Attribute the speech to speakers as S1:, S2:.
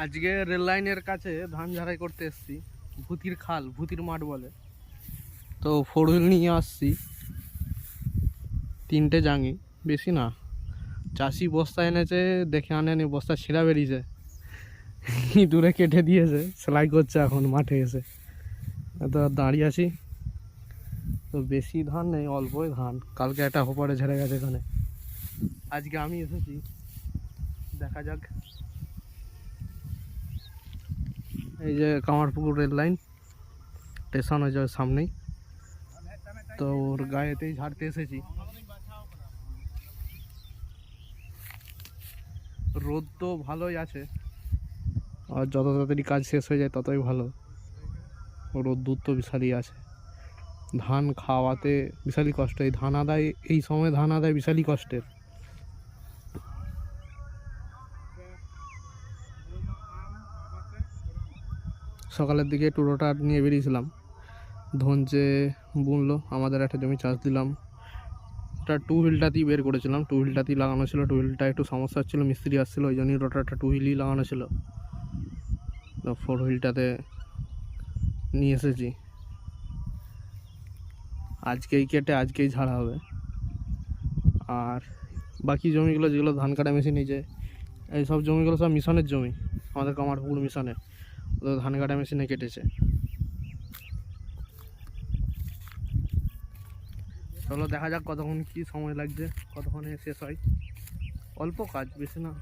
S1: আজকে রেল লাইনের কাছে ধান ঝাড়াই করতে এসেছি। ভূতির খাল, ভূতির মাঠ বলে। তো 4 হুইল নিয়ে আসছি, 3টে জাঙি, বেশি না। চাষি বস্তা এনেছে, দেখে আনেনি, বস্তা ছিঁড়া বেরিয়েছে, দূরে কেটে দিয়েছে, সেলাই করছে এখন মাঠে এসে। তো দাঁড়িয়ে আছি। তো বেশি ধান নেই, অল্পই ধান। কালকে একটা হোপারে ঝেড়ে গেছে এখানে, আজকে আমি এসেছি। দেখা যাক। এই যে কামারপুকুর রেল লাইন স্টেশন হয়ে যাবে সামনেই, তো ওর গায়েতেই ঝাড়তে এসেছি। রোদ তো ভালোই আছে, আর যত তাড়াতাড়ি কাজ শেষ হয়ে যায় ততই ভালো। রোদ্দুর তো বিশালই আছে। ধান খাওয়াতে বিশালই কষ্ট। এই ধান আদায়, এই সময় ধান আদায় বিশালই কষ্টের। সকালের দিকে একটু রোটার নিয়ে বেরিয়েছিলাম, ধনচে বুনলো, আমাদের একটা জমি চাষ দিলাম। ওটা 2 হুইলটাতেই বের করেছিলাম, 2 হুইলটাতেই লাগানো ছিল। 2 হুইলটা একটু সমস্যা হচ্ছিলো, মিস্ত্রি আসছিলো, ওই জন্যই রোটারটা 2 হুইলই লাগানো ছিল। তো 4 হুইলটাতে নিয়ে এসেছি। আজকেই কেটে আজকেই ঝাড়া হবে। আর বাকি জমিগুলো যেগুলো ধান কাটা মেশিন, এই যে এইসব জমিগুলো সব মিশনের জমি, আমাদের কামারপুকুর মিশনের। ওদের ধান কাটা মেশিনে কেটেছে। চলো দেখা যাক কতক্ষণ কি সময় লাগছে, কতক্ষণে শেষ হয়। অল্প কাজ, বেশি না।